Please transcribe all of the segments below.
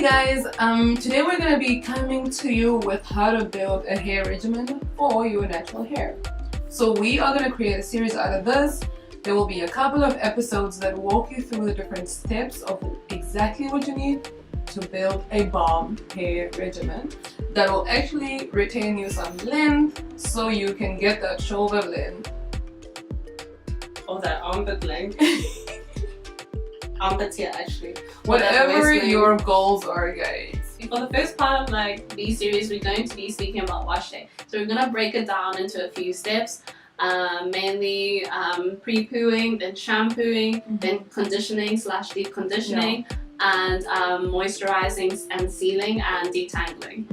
Hey guys, today we're going to be coming to you with how to build a hair regimen for your natural hair. So we are going to create a series out of this. There will be a couple of episodes that walk you through the different steps of exactly what you need to build a bomb hair regimen that will actually retain you some length so you can get that shoulder length. Or that armpit length. Armpits here actually. Whatever your goals are, guys. For the first part of this series, we're going to be speaking about wash day. So we're going to break it down into a few steps. Mainly pre-pooing, then shampooing, then conditioning / deep conditioning, and moisturizing and sealing and detangling.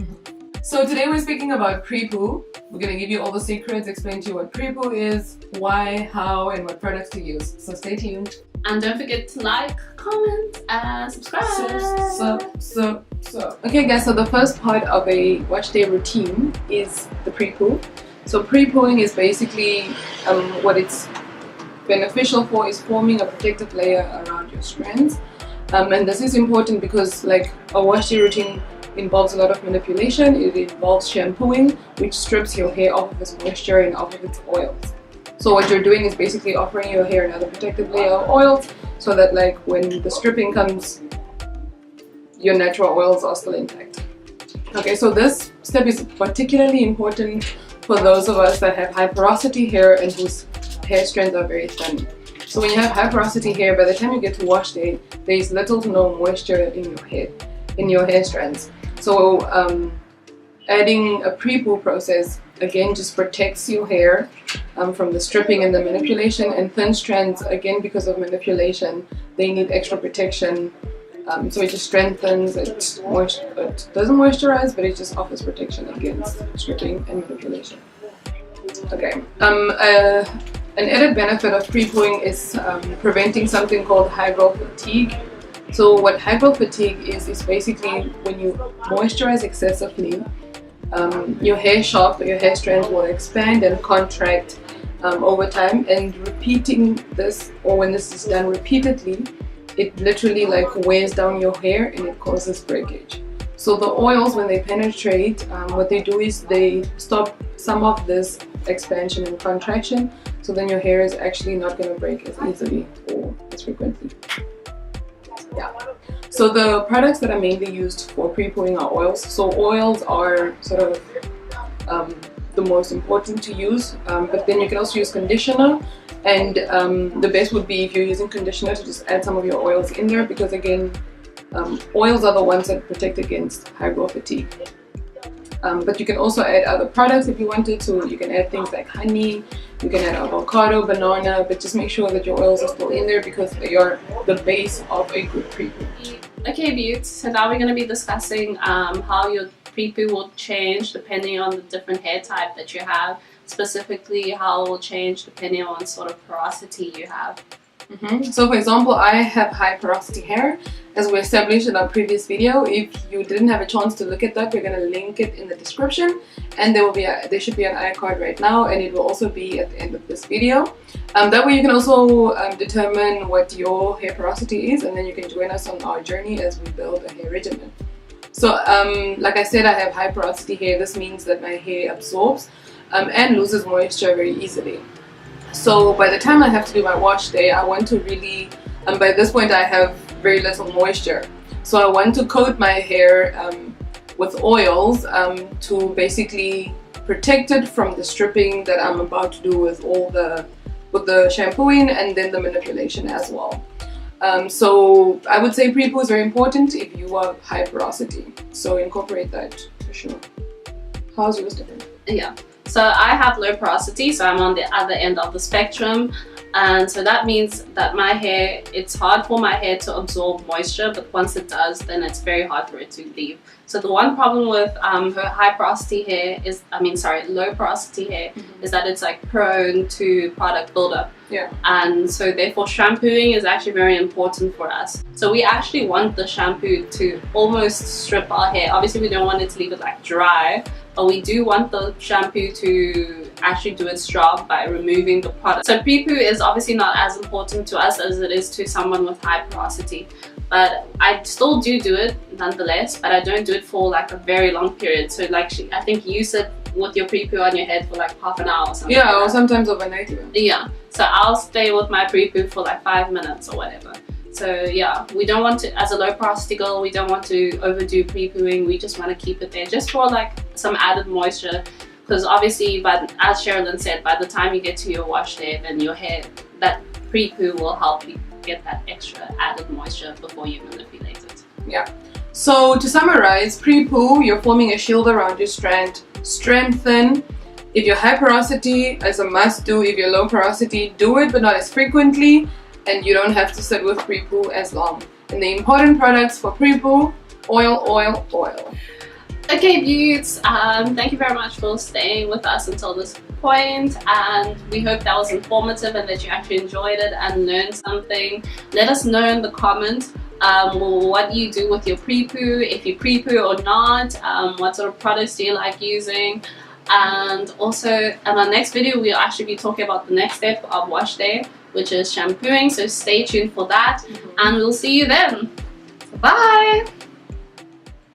So today we're speaking about pre-poo. We're going to give you all the secrets, explain to you what pre-poo is, why, how, and what products to use. So stay tuned. And don't forget to like, comment, and subscribe. Okay guys, so the first part of a wash day routine is the pre-poo. So pre-pooing is basically what it's beneficial for is forming a protective layer around your strands. And this is important because a wash day routine involves a lot of manipulation. It involves shampooing, which strips your hair off of its moisture and off of its oils. So what you're doing is basically offering your hair another protective layer of oils so that when the stripping comes, your natural oils are still intact. Okay, so this step is particularly important for those of us that have high porosity hair and whose hair strands are very thin. So when you have high porosity hair, by the time you get to wash day, there is little to no moisture in your hair strands. So adding a pre-poo process again just protects your hair from the stripping and the manipulation. And thin strands, again, because of manipulation, they need extra protection. So it just strengthens, it doesn't moisturize, but it just offers protection against stripping and manipulation. Okay, an added benefit of pre-pooing is preventing something called hydro fatigue. So what hydro fatigue is basically when you moisturize excessively, your hair shaft or your hair strands will expand and contract over time, and repeating this, or when this is done repeatedly, it literally wears down your hair and it causes breakage. So the oils, when they penetrate, what they do is they stop some of this expansion and contraction, so then your hair is actually not going to break as easily or as frequently. Yeah. So the products that are mainly used for pre-pooing are oils. So oils are sort of the most important to use, but then you can also use conditioner, and the best would be if you're using conditioner to just add some of your oils in there, because again, oils are the ones that protect against hydro fatigue. But you can also add other products if you wanted to. You can add things like honey, you can add avocado, banana, but just make sure that your oils are still in there because they are the base of a good pre-poo. Okay, beauties, so now we're going to be discussing how your pre-poo will change depending on the different hair type that you have, specifically how it will change depending on sort of porosity you have. So for example, I have high porosity hair, as we established in our previous video. If you didn't have a chance to look at that, we're going to link it in the description, and there should be an iCard right now, and it will also be at the end of this video. That way you can also determine what your hair porosity is, and then you can join us on our journey as we build a hair regimen. So like I said, I have high porosity hair. This means that my hair absorbs and loses moisture very easily. So by the time I have to do my wash day, I want to really, by this point I have very little moisture. So I want to coat my hair with oils to basically protect it from the stripping that I'm about to do with the shampooing and then the manipulation as well. So I would say pre-poo is very important if you are high porosity. So incorporate that for sure. How's yours different? Yeah. So I have low porosity, so I'm on the other end of the spectrum, and so that means that my hair, it's hard for my hair to absorb moisture, but once it does, then it's very hard for it to leave. So the one problem with her high porosity hair is, low porosity hair, is that it's prone to product buildup. Yeah. And so therefore shampooing is actually very important for us. So we actually want the shampoo to almost strip our hair. Obviously we don't want it to leave it dry, but we do want the shampoo to actually do its job by removing the product. So pre-poo is obviously not as important to us as it is to someone with high porosity, but I still do it nonetheless, but I don't do it for like a very long period. So like I think you sit with your pre-poo on your head for like half an hour or something. Yeah, like or sometimes overnight even. Yeah, so I'll stay with my pre-poo for like 5 minutes or whatever. So yeah, we don't want to, as a low porosity girl, we don't want to overdo pre-pooing. We just want to keep it there just for like some added moisture, because obviously, but as Sherilyn said, by the time you get to your wash day, then your hair, that pre-poo will help you get that extra added moisture before you manipulate it. Yeah. So to summarize, pre-poo, you're forming a shield around your strand. Strengthen. If you're high porosity, as a must do. If you're low porosity, do it, but not as frequently. And you don't have to sit with pre-poo as long. And the important products for pre-poo: oil, oil, oil. Okay, beauties, thank you very much for staying with us until this point, and we hope that was informative and that you actually enjoyed it and learned something. Let us know in the comments what you do with your pre-poo, if you pre-poo or not, what sort of products do you like using. And also in our next video we'll actually be talking about the next step of wash day, which is shampooing, so stay tuned for that, and we'll see you then. Bye.